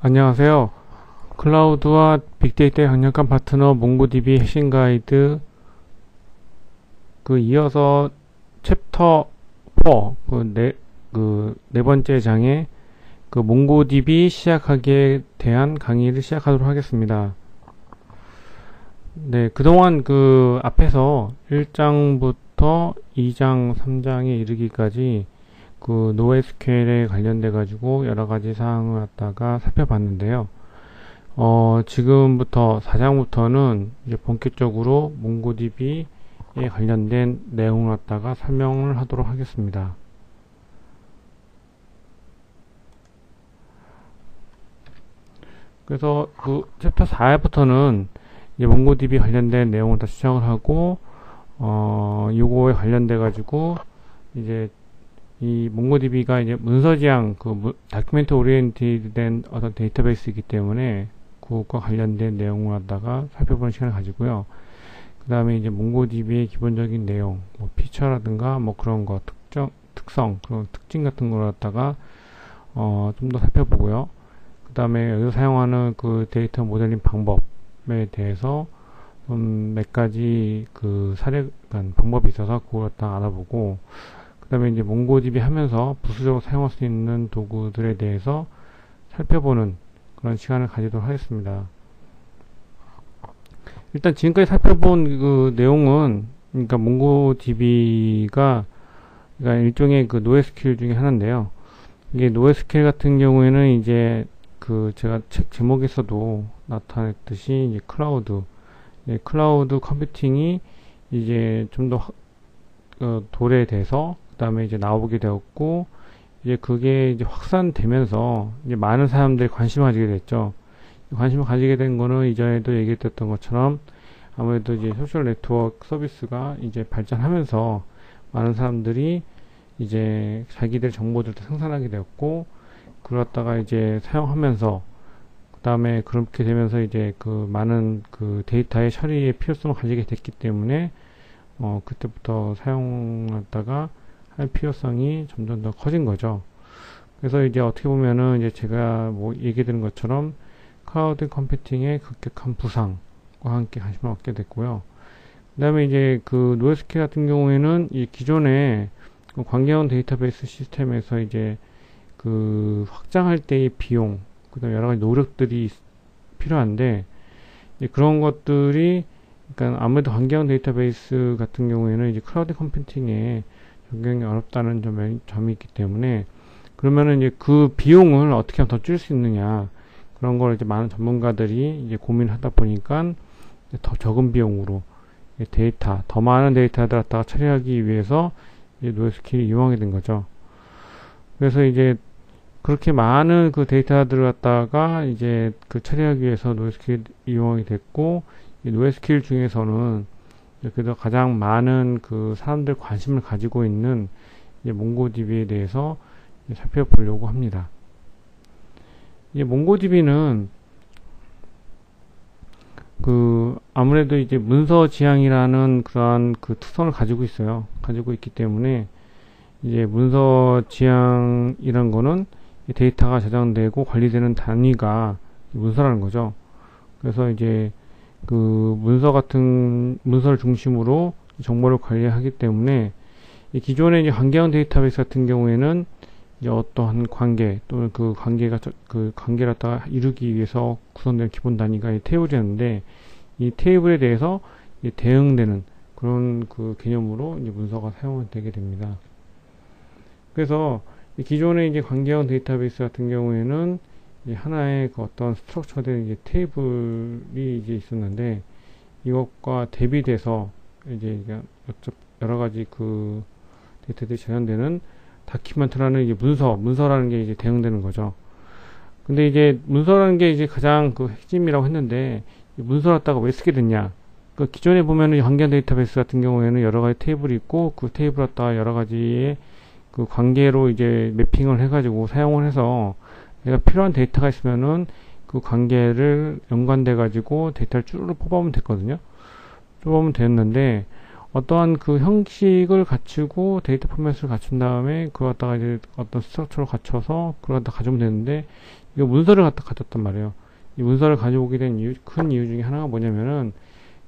안녕하세요. 클라우드와 빅데이터의 강력한 파트너 몽고디비 핵심 가이드 이어서 챕터 4 네 번째 장에 몽고디비 시작하기에 대한 강의를 시작하도록 하겠습니다. 네, 그동안 앞에서 1장부터 2장, 3장에 이르기까지 NoSQL에 관련돼 가지고 여러 가지 사항을 갖다가 살펴봤는데요. 지금부터 4장부터는 이제 본격적으로 몽고디비에 관련된 내용을 갖다가 설명을 하도록 하겠습니다. 그래서 챕터 4부터는 이제 몽고디비 관련된 내용을 다 시작을 하고, 요거에 관련돼 가지고 이제 이 몽고디비가 이제 문서지향, 다큐멘트 오리엔티드 된 어떤 데이터베이스이기 때문에 그것과 관련된 내용을 갖다가 살펴보는 시간을 가지고요. 그 다음에 이제 몽고디비의 기본적인 내용, 피처라든가 그런 거, 특성, 그런 특징 같은 걸 갖다가 좀 더 살펴보고요. 그 다음에 여기서 사용하는 데이터 모델링 방법에 대해서 몇 가지 방법이 있어서 그걸 갖다 알아보고, 그 다음에 이제 몽고디비 하면서 부수적으로 사용할 수 있는 도구들에 대해서 살펴보는 그런 시간을 가지도록 하겠습니다. 일단 지금까지 살펴본 내용은, 그러니까 몽고디비가 일종의 NoSQL 중에 하나인데요. 이게 NoSQL 같은 경우에는 이제 제가 책 제목에서도 나타냈듯이 이제 클라우드 컴퓨팅이 이제 좀 더 도래돼서 그 다음에 이제 나오게 되었고, 이제 그게 이제 확산되면서 이제 많은 사람들이 관심을 가지게 됐죠. 관심을 가지게 된 거는 이전에도 얘기했던 것처럼 아무래도 이제 소셜 네트워크 서비스가 이제 발전하면서 많은 사람들이 이제 자기들 정보들도 생산하게 되었고, 그걸 갖다가 이제 사용하면서 그 다음에 그렇게 되면서 이제 많은 데이터의 처리의 필요성을 가지게 됐기 때문에 그때부터 사용하다가 할 필요성이 점점 더 커진 거죠. 그래서 이제 어떻게 보면은 이제 제가 얘기 드린 것처럼 클라우드 컴퓨팅의 급격한 부상과 함께 관심을 얻게 됐고요. 그 다음에 이제 NoSQL 같은 경우에는 이 기존의 관계형 데이터베이스 시스템에서 이제 확장할 때의 비용, 그 다음에 여러 가지 노력들이 필요한데, 그런 것들이, 그러니까 아무래도 관계형 데이터베이스 같은 경우에는 이제 클라우드 컴퓨팅에 적용이 어렵다는 점이 있기 때문에, 그러면은 이제 그 비용을 어떻게 하면 더 줄일 수 있느냐, 그런 걸 이제 많은 전문가들이 이제 고민하다 보니까 더 적은 비용으로 더 많은 데이터를 갖다가 처리하기 위해서 이제 NoSQL을 이용하게 된 거죠. 그래서 이제 그렇게 많은 데이터들을 갖다가 이제 처리하기 위해서 NoSQL 이용하게 됐고, NoSQL 중에서는 그래서 가장 많은 사람들 관심을 가지고 있는 이제 몽고디비에 대해서 살펴보려고 합니다. 이제 몽고디비는 아무래도 이제 문서 지향이라는 그러한 특성을 가지고 있어요. 가지고 있기 때문에 이제 문서 지향이란 거는 데이터가 저장되고 관리되는 단위가 문서라는 거죠. 그래서 이제 문서를 중심으로 정보를 관리하기 때문에 기존의 이제 관계형 데이터베이스 같은 경우에는 이제 어떠한 관계 또는 관계를 갖다가 이루기 위해서 구성된 기본 단위가 테이블이었는데, 이 테이블에 대해서 대응되는 그런 개념으로 이제 문서가 사용되게 됩니다. 그래서 기존의 이제 관계형 데이터베이스 같은 경우에는 이제 하나의 어떤 스트럭처된 이제 테이블이 이제 있었는데, 이것과 대비돼서 이제 여러 가지 데이터들이 저장되는 다큐멘트라는 이제 문서라는 게 이제 대응되는 거죠. 근데 이제 문서라는 게 이제 가장 핵심이라고 했는데, 문서를 갖다가 왜 쓰게 됐냐? 기존에 보면은 관계형 데이터베이스 같은 경우에는 여러 가지 테이블이 있고, 그 테이블 갖다가 여러 가지의 관계로 이제 매핑을 해가지고 사용을 해서 내가 필요한 데이터가 있으면은 그 관계를 연관돼 가지고 데이터를 쭈르륵 뽑아오면 됐거든요. 뽑아오면 됐는데, 어떠한 그 형식을 갖추고 데이터 포맷을 갖춘 다음에 그걸 갖다가 이제 어떤 스트럭처를 갖춰서 그걸 갖다 가져오면 되는데, 이거 문서를 갖다 가졌단 말이에요. 이 문서를 가져오게 된 이유, 큰 이유 중에 하나가 뭐냐면은,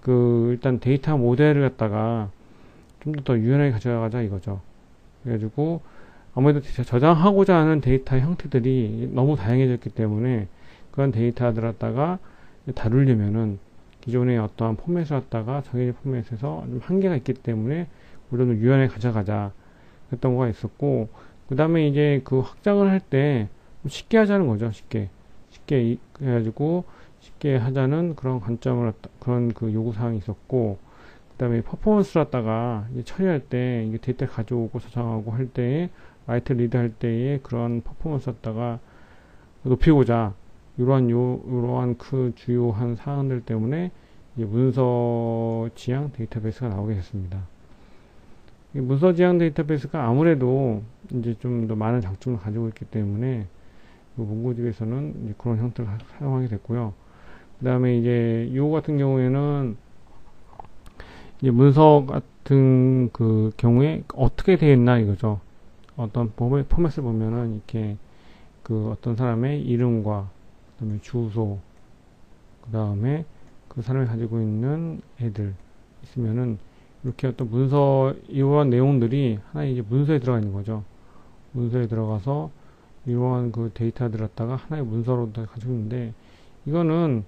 일단 데이터 모델을 갖다가 좀 더 유연하게 가져가자 이거죠. 그래가지고, 아무래도 저장하고자 하는 데이터 형태들이 너무 다양해졌기 때문에, 그런 데이터들을 갖다가 다루려면은, 기존의 어떠한 포맷을 갖다가 정해진 포맷에서 좀 한계가 있기 때문에, 우리도 유연하게 가져가자. 그랬던 거가 있었고, 그 다음에 이제 그 확장을 할 때, 쉽게 하자는 거죠. 쉽게 해가지고 쉽게 하자는 그런 관점을 그런 그 요구사항이 있었고, 그 다음에 퍼포먼스를 갖다가 처리할 때 이게 데이터 가져오고 저장하고 할 때에 라이트 리드 할 때에 그런 퍼포먼스 갖다가 높이고자 이러한 그 주요한 사항들 때문에 이제 문서 지향 데이터베이스가 나오게 됐습니다. 이 문서 지향 데이터베이스가 아무래도 이제 좀 더 많은 장점을 가지고 있기 때문에 문고집에서는 이제 그런 형태를 사용하게 됐고요. 그 다음에 이제 요 같은 경우에는 이제 문서 같은 그 경우에 어떻게 되어 있나 이거죠. 어떤 포맷을 보면은 이렇게 그 어떤 사람의 이름과 그 다음에 주소, 그 다음에 그 사람이 가지고 있는 애들 있으면은 이렇게 어떤 문서 이러한 내용들이 하나의 이제 문서에 들어가 있는 거죠. 문서에 들어가서 이러한 그 데이터를 갖다가 하나의 문서로 가지고 있는데, 이거는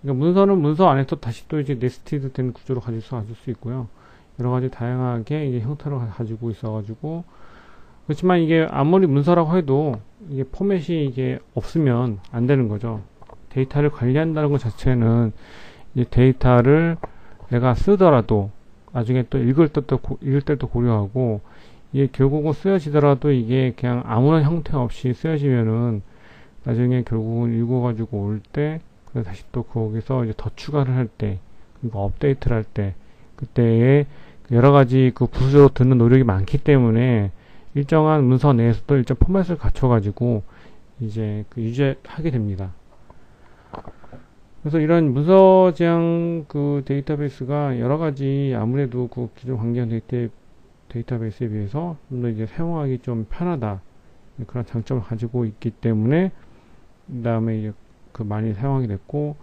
문서는 문서 안에서 다시 또 이제 네스티드 된 구조로 가질 수 있고요. 여러 가지 다양하게 이제 형태를 가지고 있어가지고, 그렇지만 이게 아무리 문서라고 해도 이게 포맷이 이게 없으면 안 되는 거죠. 데이터를 관리한다는 것 자체는 이제 데이터를 내가 쓰더라도 나중에 또 읽을 때도 고려하고, 이게 결국은 쓰여지더라도 이게 그냥 아무런 형태 없이 쓰여지면은 나중에 결국은 읽어가지고 올 때, 다시 또 거기서 이제 더 추가를 할 때, 그리고 업데이트를 할 때, 그때에 여러 가지 그 부수적으로 듣는 노력이 많기 때문에 일정한 문서 내에서도 일정 포맷을 갖춰가지고 이제 그 유지하게 됩니다. 그래서 이런 문서 지향 그 데이터베이스가 여러 가지 아무래도 그 기존 관계형 데이터베이스에 비해서 좀 더 이제 사용하기 좀 편하다, 그런 장점을 가지고 있기 때문에 그 다음에 이제 그 많이 사용하게 됐고,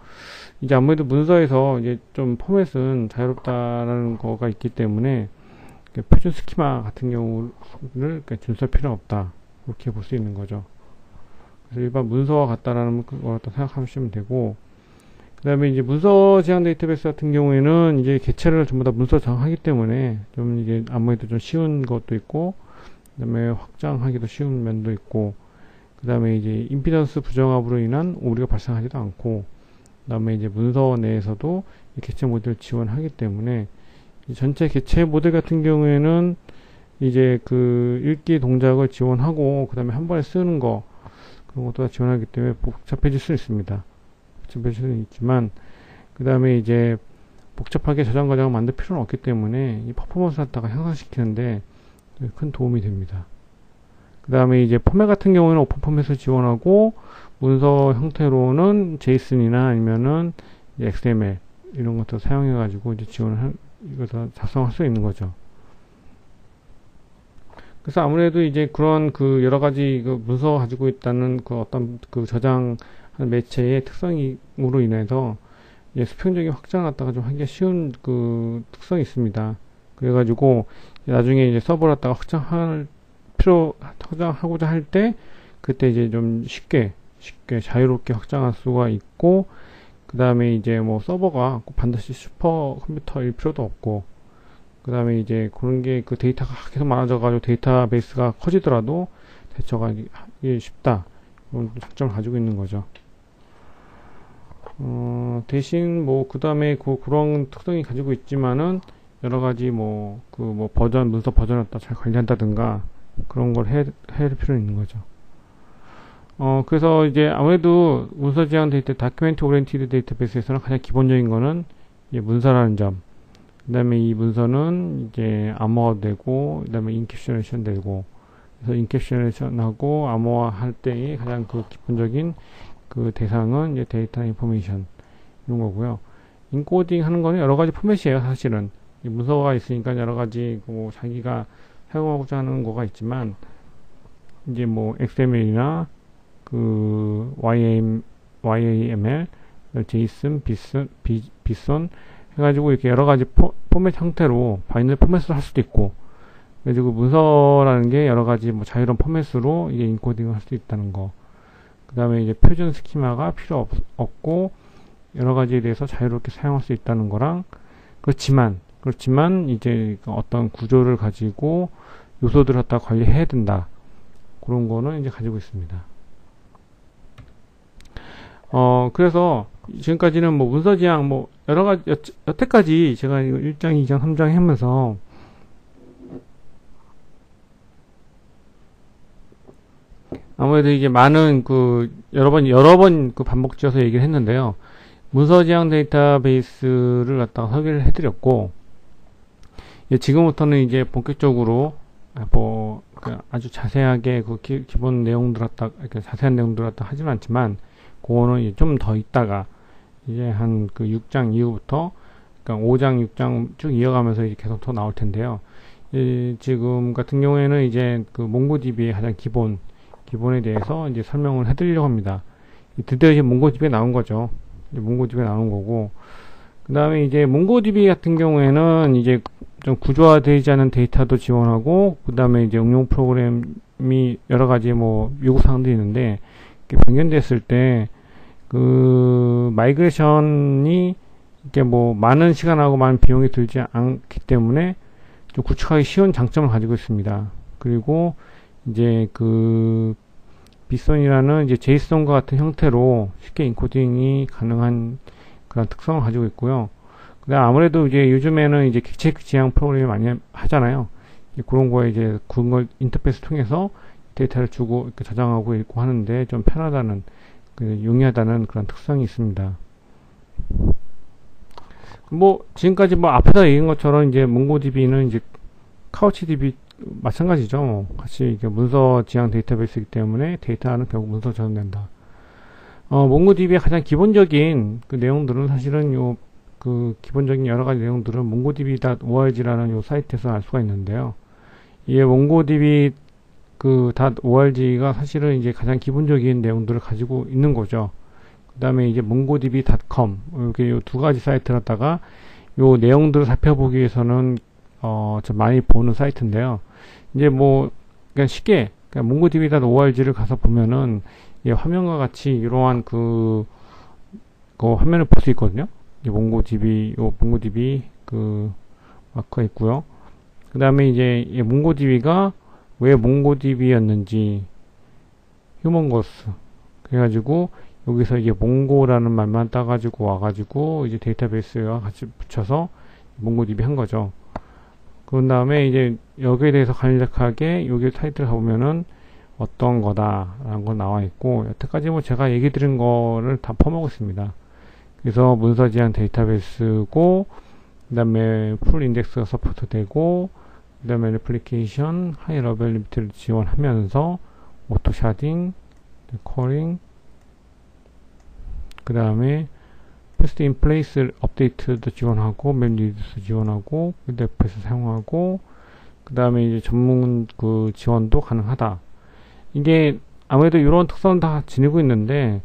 이제 아무래도 문서에서 이제 좀 포맷은 자유롭다라는 거가 있기 때문에 표준 스키마 같은 경우를 준수할 필요는 없다, 그렇게 볼 수 있는 거죠. 그래서 일반 문서와 같다라는 걸 갖다 생각하시면 되고, 그 다음에 이제 문서 지향 데이터베이스 같은 경우에는 이제 개체를 전부 다 문서 저장하기 때문에 좀 이게 아무래도 좀 쉬운 것도 있고, 그 다음에 확장하기도 쉬운 면도 있고, 그 다음에 이제 임피던스 부정합으로 인한 오류가 발생하지도 않고, 그 다음에 이제 문서 내에서도 개체 모델을 지원하기 때문에 전체 개체 모델 같은 경우에는 이제 그 읽기 동작을 지원하고, 그 다음에 한 번에 쓰는 거, 그런 것도 다 지원하기 때문에 복잡해질 수 있습니다. 복잡해질 수는 있지만, 그 다음에 이제 복잡하게 저장 과정을 만들 필요는 없기 때문에 이 퍼포먼스를 갖다가 향상시키는데 큰 도움이 됩니다. 그 다음에 이제 포맷 같은 경우에는 오픈 포맷을 지원하고, 문서 형태로는 제이슨이나 아니면은 XML 이런 것도 사용해 가지고 이제 이것도 작성할 수 있는 거죠. 그래서 아무래도 이제 그런 그 여러 가지 그 문서가 가지고 있다는 그 어떤 그 저장 매체의 특성으로 인해서 이제 수평적인 확장을 갖다가 좀 하기가 쉬운 그 특성이 있습니다. 그래가지고 나중에 이제 서버를 갖다가 확장하고자 할 때, 그때 이제 좀 쉽게 자유롭게 확장할 수가 있고, 그 다음에 이제 뭐 서버가 꼭 반드시 슈퍼 컴퓨터일 필요도 없고, 그 다음에 이제 그런 게 그 데이터가 계속 많아져가지고 데이터베이스가 커지더라도 대처가 하기 쉽다, 그런 장점을 가지고 있는 거죠. 대신 뭐 그 다음에 그런 특성이 가지고 있지만은 여러 가지 문서 버전을 잘 관리한다든가 그런 걸 해야 필요는 있는 거죠. 그래서 이제 아무래도 문서 지향 데이터, 다큐멘트 오리엔티드 데이터베이스에서는 가장 기본적인 거는 이제 문서라는 점. 그 다음에 이 문서는 이제 암호화 되고, 그 다음에 인캡슐레이션 되고, 그래서 인캡슐레이션하고 암호화 할 때의 가장 그 기본적인 그 대상은 이제 데이터 인포메이션 이런 거고요. 인코딩 하는 거는 여러 가지 포맷이에요, 사실은. 이 문서가 있으니까 여러 가지 뭐 자기가 사용하고자 하는 거가 있지만 이제 뭐 XML이나 그 YAML, JSON, 비선 해가지고 이렇게 여러 가지 포맷 형태로 바이너리 포맷으로 할 수도 있고, 그래가지고 문서라는 게 여러 가지 뭐 자유로운 포맷으로 이게 인코딩을 할 수 있다는 거. 그 다음에 이제 표준 스키마가 필요 없고 여러 가지에 대해서 자유롭게 사용할 수 있다는 거랑, 그렇지만 이제 어떤 구조를 가지고 요소들을 갖다 관리해야 된다, 그런 거는 이제 가지고 있습니다. 그래서 지금까지는 뭐 문서 지향 뭐 여러 가지 여태까지 제가 1장, 2장, 3장 하면서 아무래도 이게 많은 그 여러 번 그 반복지어서 얘기를 했는데요. 문서 지향 데이터베이스를 갖다가 설계를 해드렸고, 지금부터는 이제 본격적으로 뭐 아주 자세하게 그 기본 내용들 갖다 이렇게 자세한 내용들 갖다 하진 않지만, 그거는 좀 더 있다가 이제 한 그 6장 이후부터 그러니까 5장, 6장 쭉 이어가면서 이제 계속 더 나올 텐데요. 지금 같은 경우에는 이제 그 몽고DB의 가장 기본에 대해서 이제 설명을 해드리려고 합니다. 드디어 이제 몽고DB에 나온 거죠. 몽고DB에 나온 거고, 그 다음에 이제 몽고DB 같은 경우에는 이제 좀 구조화되지 않은 데이터도 지원하고, 그 다음에 이제 응용 프로그램이 여러 가지 뭐 요구사항들이 있는데, 변경됐을 때 그 마이그레이션이 이렇게 뭐 많은 시간하고 많은 비용이 들지 않기 때문에 좀 구축하기 쉬운 장점을 가지고 있습니다. 그리고 이제 그 비선이라는 이제 제이슨과 같은 형태로 쉽게 인코딩이 가능한 그런 특성을 가지고 있고요. 그다음 아무래도 이제 요즘에는 이제 객체 지향 프로그램이 많이 하잖아요. 그런 거에 이제 그런 걸 인터페이스 통해서 데이터를 주고 이렇게 저장하고 읽고 하는데 좀 편하다는, 용이하다는 그런 특성이 있습니다. 뭐 지금까지 뭐 앞에서 얘기한 것처럼 이제 몽고DB는 이제 카우치DB 마찬가지죠. 같이 이게 문서 지향 데이터베이스이기 때문에 데이터는 결국 문서 저장된다. 몽고DB의 가장 기본적인 그 내용들은 사실은 그 기본적인 여러 가지 내용들은 mongodb.org라는 요 사이트에서 알 수가 있는데요. 이게 mongodb 그 .org가 사실은 이제 가장 기본적인 내용들을 가지고 있는 거죠. 그 다음에 이제 mongodb.com, 이렇게 요 두 가지 사이트를 갖다가 요 내용들을 살펴보기 위해서는 좀 많이 보는 사이트인데요. 이제 뭐 그냥 쉽게 그냥 mongodb.org를 가서 보면은 화면과 같이 이러한 그 화면을 볼 수 있거든요. mongodb 그 마크가 있고요. 그 다음에 이제 mongodb가 왜 몽고DB였는지, 휴먼고스. 그래가지고, 여기서 이게 몽고라는 말만 따가지고 와가지고, 이제 데이터베이스와 같이 붙여서 몽고DB 한 거죠. 그런 다음에 이제 여기에 대해서 간략하게 여기 타이틀 가보면은 어떤 거다라는 거 나와 있고, 여태까지 뭐 제가 얘기 드린 거를 다 퍼먹었습니다. 그래서 문서 지향 데이터베이스고, 그 다음에 풀 인덱스가 서포트 되고, 그 다음에 레플리케이션, 하이 러벨리티를 지원하면서 오토 샤딩, 쿼링, 그 다음에 패스트 인 플레이스 업데이트도 지원하고, 맵 리듀스 지원하고, FS 사용하고, 그 다음에 이제 전문 그 지원도 가능하다. 이게 아무래도 이런 특성을 다 지니고 있는데,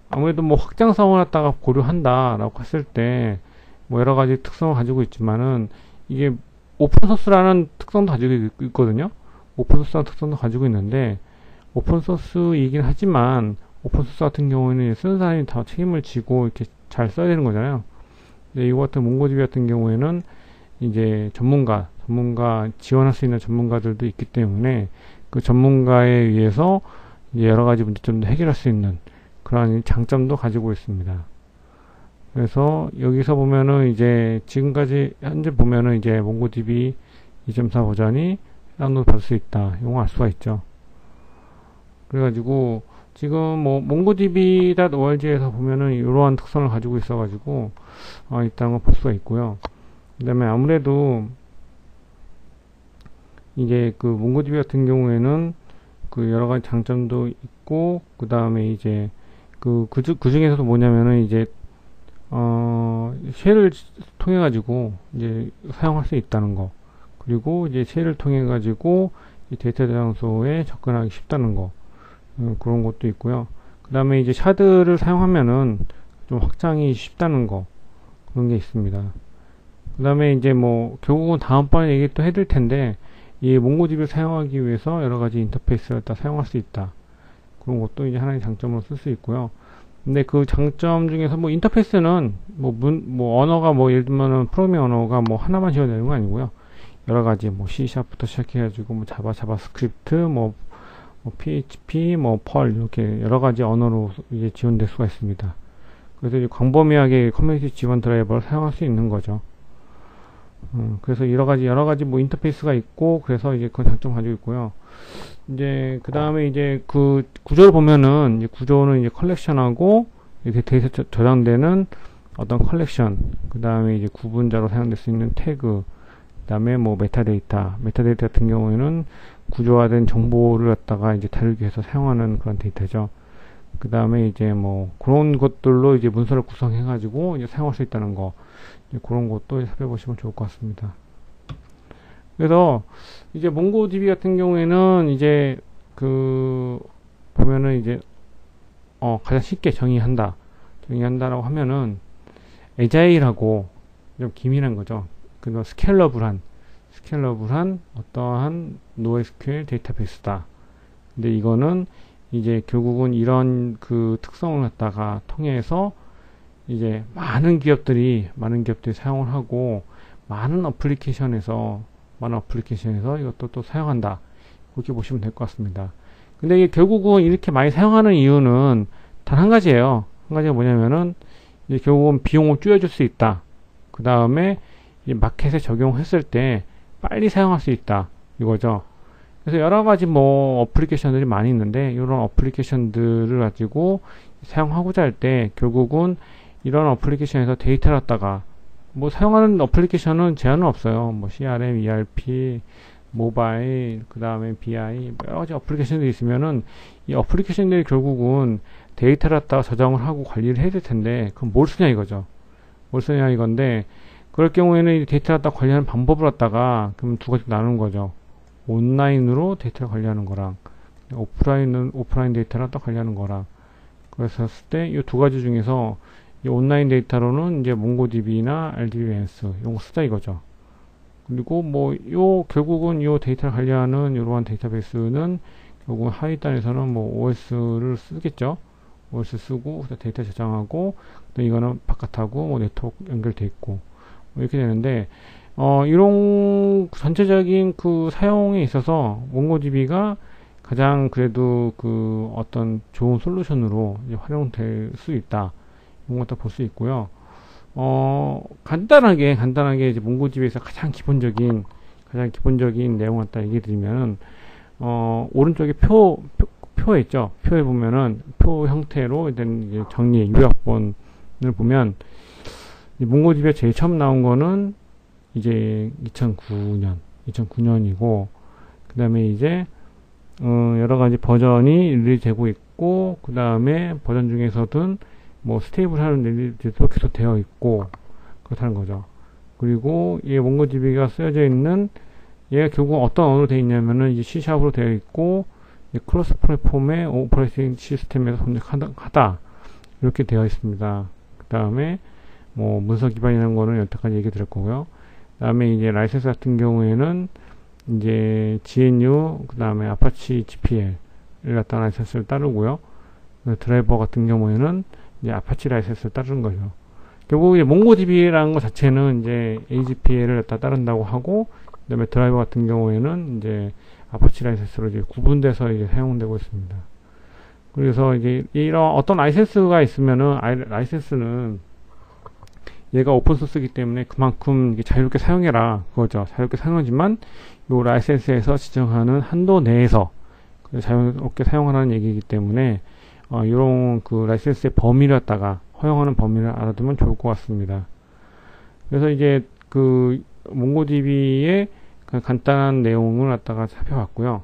아무래도 뭐 확장성을 갖다가 고려한다라고 했을 때, 뭐 여러 가지 특성을 가지고 있지만은, 이게 오픈소스라는 특성도 가지고 있거든요. 오픈소스라는 특성도 가지고 있는데, 오픈소스이긴 하지만, 오픈소스 같은 경우에는 쓰는 사람이 다 책임을 지고 이렇게 잘 써야 되는 거잖아요. 근데 이거 같은 몽고DB 같은 경우에는 이제 전문가 지원할 수 있는 전문가들도 있기 때문에 그 전문가에 의해서 이제 여러 가지 문제점도 해결할 수 있는 그런 장점도 가지고 있습니다. 그래서 여기서 보면은 이제 지금까지 현재 보면은 이제 몽고DB 2.4 버전이 다운로드 받을 수 있다. 이거 알 수가 있죠. 그래가지고 지금 뭐 mongodb.org에서 보면은 이러한 특성을 가지고 있어가지고 있다는 걸 볼 수가 있고요. 그 다음에 아무래도 이게 그 mongodb 같은 경우에는 그 여러 가지 장점도 있고, 그 다음에 이제 그 중에서도 뭐냐면은 이제 쉘을 통해 가지고 이제 사용할 수 있다는 거, 그리고 이제 쉘을 통해 가지고 이 데이터 저장소에 접근하기 쉽다는 거, 그런 것도 있고요. 그 다음에 이제 샤드를 사용하면은 좀 확장이 쉽다는 거, 그런 게 있습니다. 그 다음에 이제 뭐 결국은 다음번에 얘기 또 해드릴 텐데, 이 몽고디비를 사용하기 위해서 여러 가지 인터페이스를 다 사용할 수 있다, 그런 것도 이제 하나의 장점으로 쓸 수 있고요. 근데 그 장점 중에서 뭐 인터페이스는 뭐 언어가 뭐 예를 들면은 프로그래밍 언어가 뭐 하나만 지원되는 되는 건 아니고요. 여러 가지 뭐 C#부터 시작해가지고 뭐 자바스크립트, 뭐 PHP, 뭐 펄 이렇게 여러 가지 언어로 이제 지원될 수가 있습니다. 그래서 이제 광범위하게 커뮤니티 지원 드라이버를 사용할 수 있는 거죠. 그래서 여러 가지 뭐 인터페이스가 있고, 그래서 이제 그 장점 가지고 있고요. 이제 그 다음에 이제 그 구조를 보면은, 이제 구조는 이제 컬렉션하고 이렇게 데이터 저장되는 어떤 컬렉션, 그 다음에 이제 구분자로 사용될 수 있는 태그, 그 다음에 뭐 메타데이터 같은 경우에는 구조화된 정보를 갖다가 이제 다루기 위해서 사용하는 그런 데이터죠. 그 다음에 이제 뭐 그런 것들로 이제 문서를 구성해 가지고 이제 사용할 수 있다는 거, 이제 그런 것도 살펴보시면 좋을 것 같습니다. 그래서 이제 몽고DB 같은 경우에는 이제 그 보면은 이제 가장 쉽게 정의한다라고 하면은 에자일하고 좀 기민한 거죠. 그거 스케일러블한 어떠한 NoSQL 데이터베이스다. 근데 이거는 이제 결국은 이런 그 특성을 갖다가 통해서 이제 많은 기업들이 사용을 하고 많은 어플리케이션에서 이것도 또 사용한다, 그렇게 보시면 될 것 같습니다. 근데 이게 결국은 이렇게 많이 사용하는 이유는 단 한 가지예요. 한 가지가 뭐냐면은 이제 결국은 비용을 줄여줄 수 있다. 그 다음에 마켓에 적용했을 때 빨리 사용할 수 있다, 이거죠. 그래서 여러 가지 뭐 어플리케이션들이 많이 있는데, 이런 어플리케이션들을 가지고 사용하고자 할 때 결국은 이런 어플리케이션에서 데이터를 갖다가 뭐 사용하는 어플리케이션은 제한은 없어요. 뭐 CRM, ERP, 모바일, 그 다음에 BI, 여러 가지 어플리케이션들이 있으면은 이 어플리케이션들이 결국은 데이터를 갖다가 저장을 하고 관리를 해야 될 텐데, 그럼 뭘 쓰냐 이거죠. 뭘 쓰냐 이건데, 그럴 경우에는 이 데이터를 갖다가 관리하는 방법을 갖다가 그럼 두 가지 나누는 거죠. 온라인으로 데이터를 관리하는 거랑 오프라인 데이터를 갖다가 관리하는 거랑. 그래서 했을 때 이 두 가지 중에서 이 온라인 데이터로는 이제 몽고DB나 RDBMS 이런 거 쓰자 이거죠. 그리고 뭐 결국은 요 데이터를 관리하는 이러한 데이터베이스는 결국은 하위단에서는 뭐 OS를 쓰겠죠. OS 쓰고 데이터 저장하고, 이거는 바깥하고 뭐 네트워크 연결돼 있고 뭐 이렇게 되는데, 이런 전체적인 그 사용에 있어서 몽고DB가 가장 그래도 그 어떤 좋은 솔루션으로 이제 활용될 수 있다, 이런 것도 볼 수 있고요. 간단하게 이제 몽고DB에서 가장 기본적인 내용을 갖다 얘기해 드리면, 오른쪽에 표에 있죠. 표에 보면은 표 형태로 된 이제 정리 요약본을 보면, 몽고DB가 제일 처음 나온 거는 이제 2009년이고, 그 다음에 이제 여러 가지 버전이 릴리즈 되고 있고, 그 다음에 버전 중에서든 뭐 스테이블하는 릴리즈도 계속 되어 있고, 그렇다는 거죠. 그리고 이 몽고DB가 쓰여져 있는, 얘가 결국 어떤 언어로 되어 있냐면은 이제 C샵으로 되어 있고, 크로스 플랫폼의 오퍼레이팅 시스템에서 선택하다, 이렇게 되어 있습니다. 그 다음에 뭐 문서 기반이라는 거는 여태까지 얘기 드릴 거고요. 그 다음에 이제 라이센스 같은 경우에는 이제 GNU, 그 다음에 아파치 GPL을 갖다 라이센스를 따르고요. 드라이버 같은 경우에는 이제 아파치 라이센스를 따르는 거죠. 결국 이제 몽고DB라는 것 자체는 이제 AGPL을 갖다 따른다고 하고, 그 다음에 드라이버 같은 경우에는 이제 아파치 라이센스로 이제 구분돼서 이제 사용되고 있습니다. 그래서 이제 이런 어떤 라이센스가 있으면은, 라이센스는 얘가 오픈소스이기 때문에 그만큼 자유롭게 사용해라, 그거죠. 자유롭게 사용하지만 요 라이센스에서 지정하는 한도 내에서 자유롭게 사용하라는 얘기이기 때문에 이런 그 라이센스의 범위를 갖다가 허용하는 범위를 알아두면 좋을 것 같습니다. 그래서 이제 그 몽고DB의 간단한 내용을 갖다가 살펴봤고요.